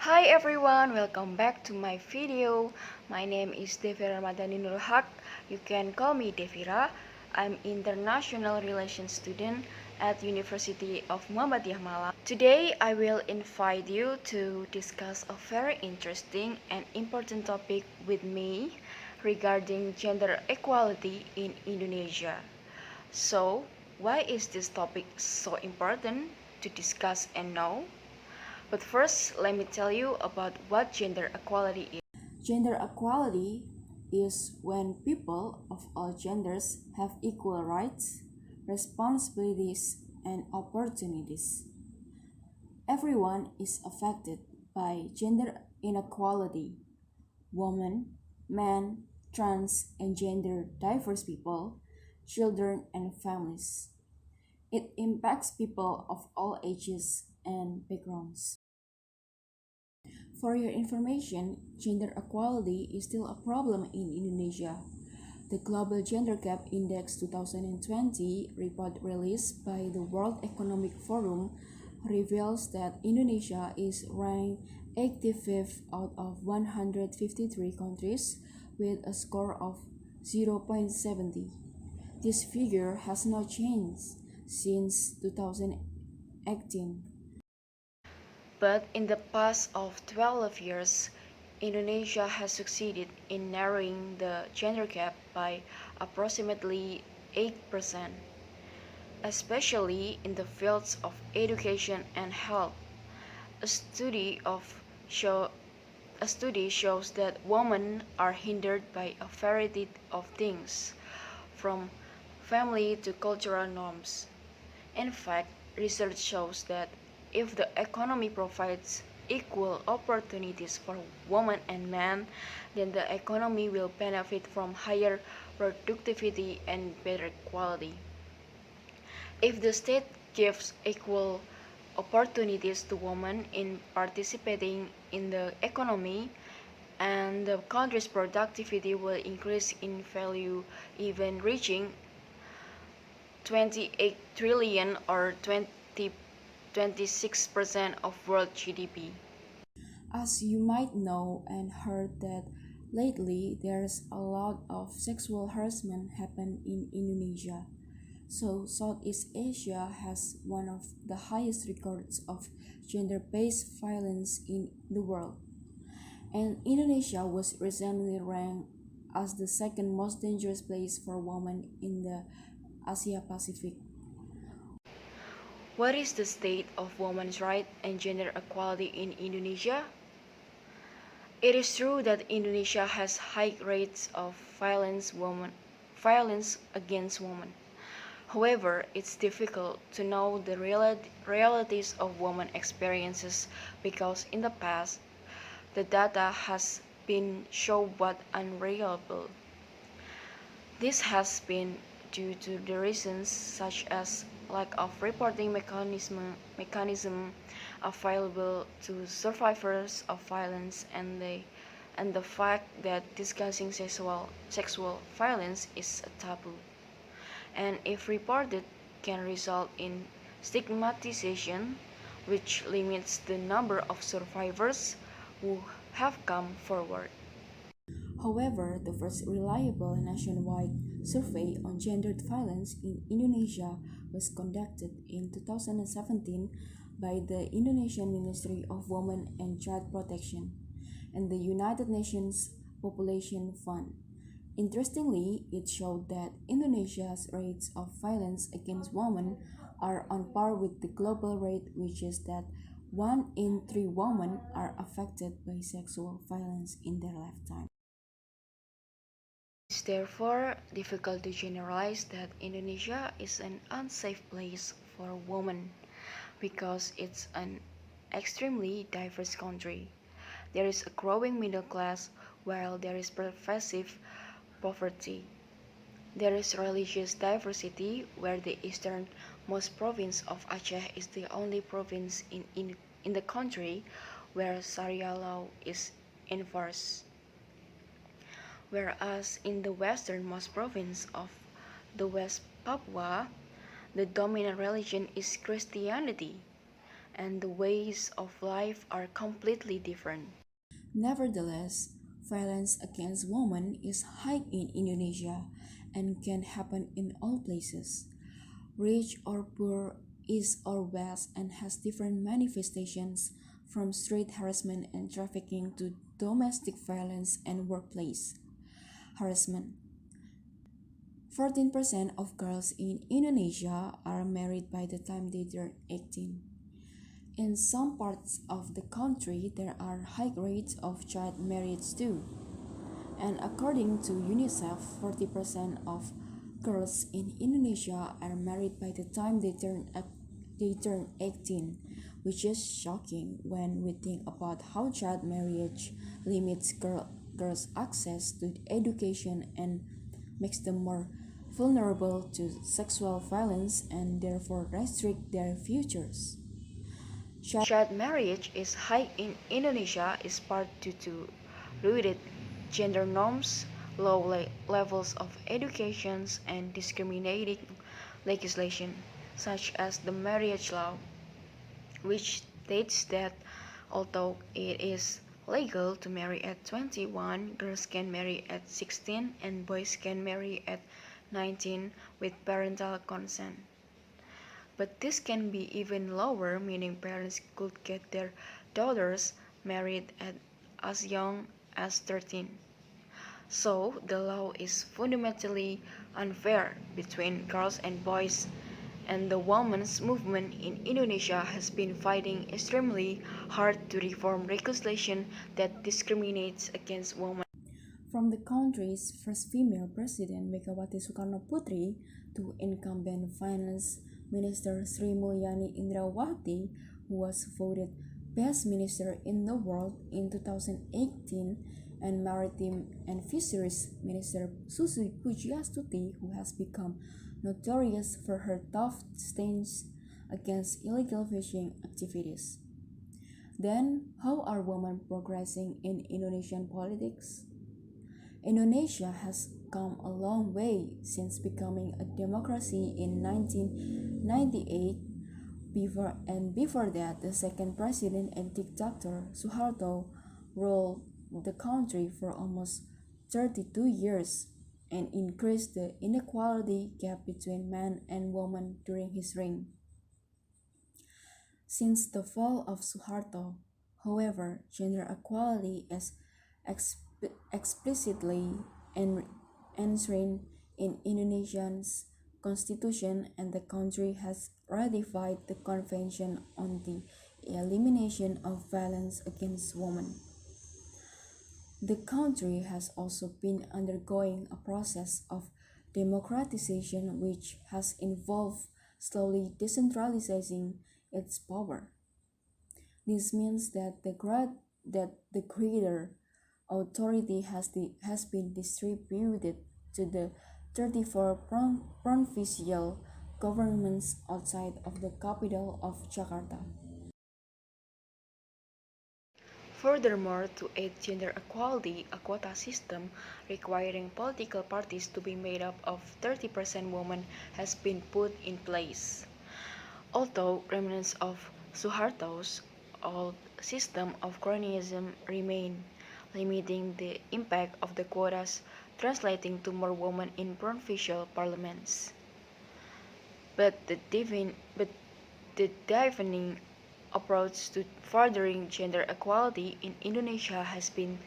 Hi everyone, welcome back to my video. My name is Devira Madani Nurhak. You can call me Devira. I'm international relations student at University of Muhammadiyah Malang. Today I will invite you to discuss a very interesting and important topic with me regarding gender equality in Indonesia. So, why is this topic so important to discuss and know? But first, let me tell you about what gender equality is. Gender equality is when people of all genders have equal rights, responsibilities, and opportunities. Everyone is affected by gender inequality. Women, men, trans, and gender diverse people, children, and families. It impacts people of all ages and backgrounds. For your information, gender equality is still a problem in Indonesia. The Global Gender Gap Index 2020 report released by the World Economic Forum reveals that Indonesia is ranked 85th out of 153 countries with a score of 0.70. This figure has not changed since 2018. But in the past of 12 years, Indonesia has succeeded in narrowing the gender gap by approximately 8%, especially in the fields of education and health. A study, of show, a study shows that women are hindered by a variety of things, from family to cultural norms. In fact, research shows that if the economy provides equal opportunities for women and men, then the economy will benefit from higher productivity and better quality. If the state gives equal opportunities to women in participating in the economy, and the country's productivity will increase in value, even reaching 28 trillion or 26% of world GDP. As you might know and heard that lately there's a lot of sexual harassment happen in Indonesia. So Southeast Asia has one of the highest records of gender-based violence in the world. And Indonesia was recently ranked as the second most dangerous place for women in the Asia Pacific. What is the state of women's rights and gender equality in Indonesia? It is true that Indonesia has high rates of violence against women. However, it's difficult to know the realities of women experiences because in the past, the data has been shown but unreliable. This has been due to the reasons such as lack of reporting mechanism available to survivors of violence and the fact that discussing sexual violence is a taboo, and if reported can result in stigmatization, which limits the number of survivors who have come forward. However, the first reliable nationwide survey on gendered violence in Indonesia was conducted in 2017 by the Indonesian Ministry of Women and Child Protection and the United Nations Population Fund. Interestingly, it showed that Indonesia's rates of violence against women are on par with the global rate, which is that 1 in 3 women are affected by sexual violence in their lifetime. It's therefore difficult to generalize that Indonesia is an unsafe place for women because it's an extremely diverse country. There is a growing middle class while there is pervasive poverty. There is religious diversity where the easternmost province of Aceh is the only province in the country where Sharia law is enforced, whereas in the westernmost province of the West Papua, the dominant religion is Christianity. and the ways of life are completely different. Nevertheless, violence against women is high in Indonesia and can happen in all places, rich or poor, east or west, and has different manifestations from street harassment and trafficking to domestic violence and workplace harassment. 14% of girls in Indonesia are married by the time they turn 18. In some parts of the country, there are high rates of child marriage too. And according to UNICEF, 40% of girls in Indonesia are married by the time they turn 18, which is shocking when we think about how child marriage limits girls' access to education and makes them more vulnerable to sexual violence and therefore restrict their futures. Child marriage is high in Indonesia is part due to rooted gender norms, low levels of education, and discriminating legislation, such as the marriage law, which states that although it is legal to marry at 21, girls can marry at 16 and boys can marry at 19 with parental consent. But this can be even lower, meaning parents could get their daughters married at as young as 13. So, the law is fundamentally unfair between girls and boys, and the women's movement in Indonesia has been fighting extremely hard to reform legislation that discriminates against women. From the country's first female president Megawati Soekarno Putri to incumbent finance minister Sri Mulyani Indrawati, who was voted best minister in the world in 2018, and maritime and fisheries minister Susi Pujiastuti, who has become notorious for her tough stance against illegal fishing activities. Then, how are women progressing in Indonesian politics? Indonesia has come a long way since becoming a democracy in 1998. Before that, the second president and dictator Suharto ruled the country for almost 32 years and increased the inequality gap between men and women during his reign. Since the fall of Suharto, however, gender equality is explicitly enshrined in Indonesia's constitution, and the country has ratified the Convention on the Elimination of Violence Against Women. The country has also been undergoing a process of democratization which has involved slowly decentralizing its power. This means that the greater authority has been distributed to the 34 provincial governments outside of the capital of Jakarta. Furthermore, to aid gender equality, a quota system requiring political parties to be made up of 30% women has been put in place. Although remnants of Suharto's old system of cronyism remain, limiting the impact of the quotas, translating to more women in provincial parliaments. But the defining approach to furthering gender equality in Indonesia has been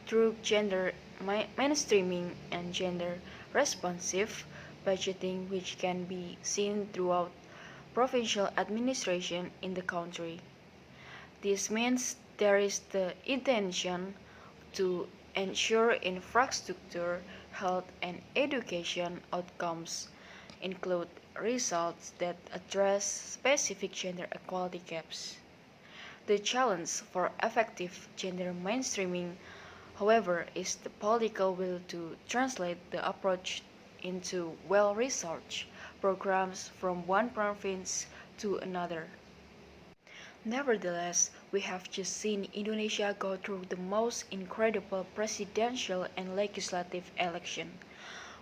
through gender mainstreaming and gender responsive budgeting, which can be seen throughout provincial administration in the country. This means there is the intention to ensure infrastructure, health, and education outcomes include results that address specific gender equality gaps. The challenge for effective gender mainstreaming, however, is the political will to translate the approach into well-researched programs from one province to another. Nevertheless, we have just seen Indonesia go through the most incredible presidential and legislative election,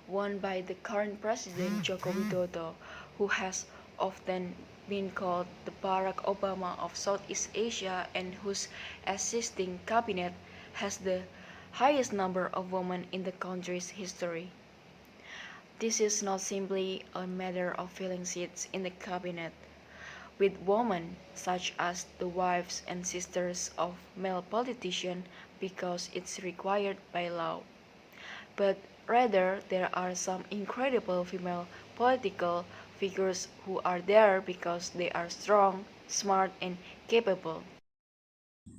won by the current president Joko Widodo, who has often been called the Barack Obama of Southeast Asia and whose assisting cabinet has the highest number of women in the country's history. This is not simply a matter of filling seats in the cabinet with women such as the wives and sisters of male politicians because it's required by law, but rather there are some incredible female political figures who are there because they are strong, smart, and capable.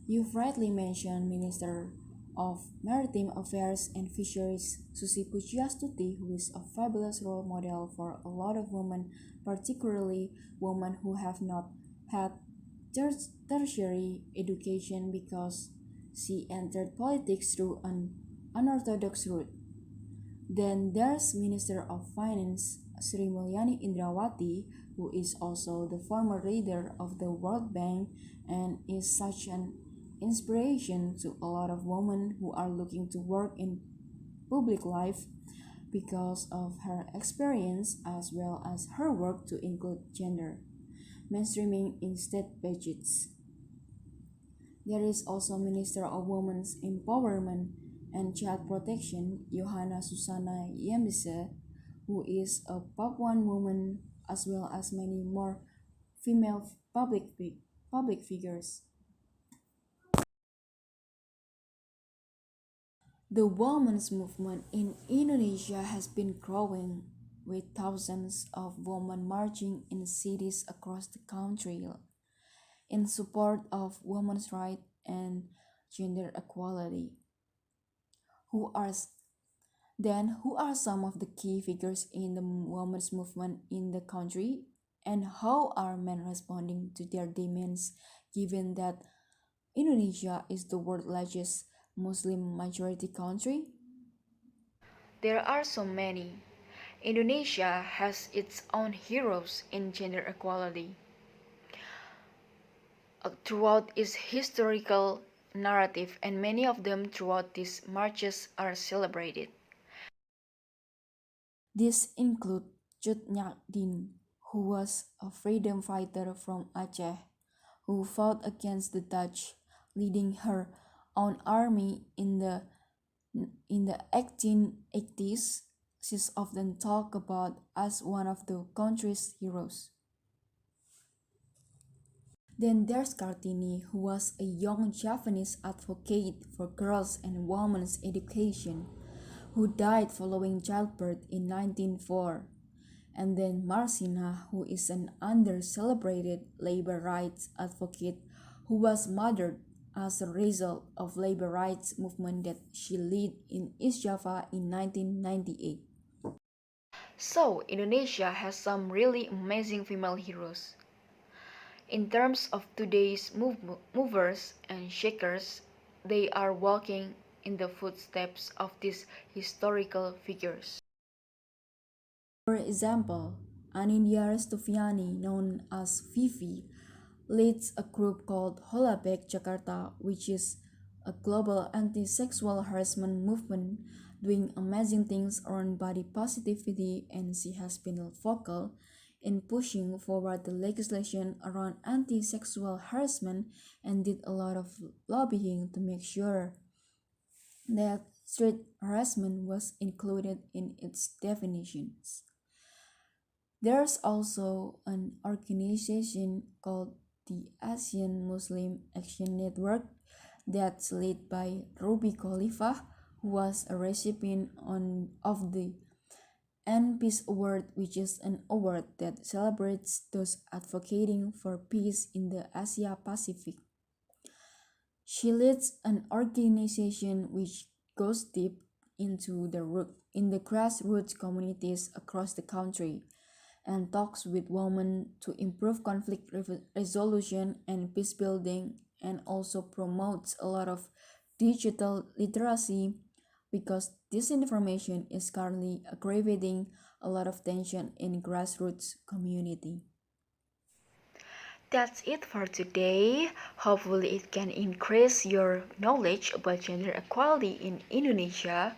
You've rightly mentioned Minister of Maritime Affairs and Fisheries Susi Pujiastuti, who is a fabulous role model for a lot of women, particularly women who have not had tertiary education because she entered politics through an unorthodox route. Then there's Minister of Finance Sri Mulyani Indrawati, who is also the former leader of the World Bank and is such an inspiration to a lot of women who are looking to work in public life because of her experience as well as her work to include gender mainstreaming in state budgets. There is also Minister of Women's Empowerment and Child Protection, Johanna Susana Yembise, who is a Papuan woman as well as many more female public figures. The women's movement in Indonesia has been growing with thousands of women marching in cities across the country in support of women's rights and gender equality. Who are who are some of the key figures in the women's movement in the country, and how are men responding to their demands given that Indonesia is the world's largest Muslim majority country? There are so many. Indonesia has its own heroes in gender equality. Throughout its historical narrative, and many of them throughout these marches are celebrated. These include Cut Nyak Dien, who was a freedom fighter from Aceh, who fought against the Dutch, leading her own army in the 1880s. She's often talked about as one of the country's heroes. Then there's Kartini, who was a young Japanese advocate for girls and women's education, who died following childbirth in 1904. And then Marcina, who is an under-celebrated labor rights advocate who was murdered as a result of labor rights movement that she led in East Java in 1998. So, Indonesia has some really amazing female heroes. In terms of today's movers and shakers, they are walking in the footsteps of these historical figures. For example, Anindya Restufiani, known as Vivi, leads a group called Holabek Jakarta, which is a global anti-sexual harassment movement doing amazing things around body positivity, and she has been vocal in pushing forward the legislation around anti-sexual harassment and did a lot of lobbying to make sure that street harassment was included in its definitions. There's also an organization called the Asian Muslim Action Network that's led by Ruby Khalifa, who was a recipient of the Peace Award, which is an award that celebrates those advocating for peace in the Asia Pacific. She leads an organization which goes deep into in the grassroots communities across the country and talks with women to improve conflict resolution and peace building, and also promotes a lot of digital literacy because disinformation is currently aggravating a lot of tension in grassroots community. That's it for today. Hopefully, it can increase your knowledge about gender equality in Indonesia.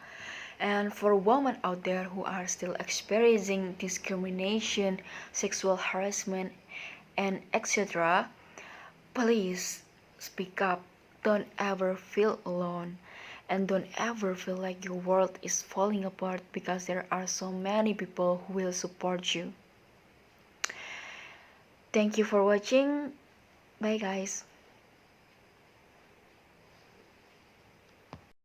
And for women out there who are still experiencing discrimination, sexual harassment, and etc. Please speak up. Don't ever feel alone. And don't ever feel like your world is falling apart because there are so many people who will support you. Thank you for watching. Bye guys.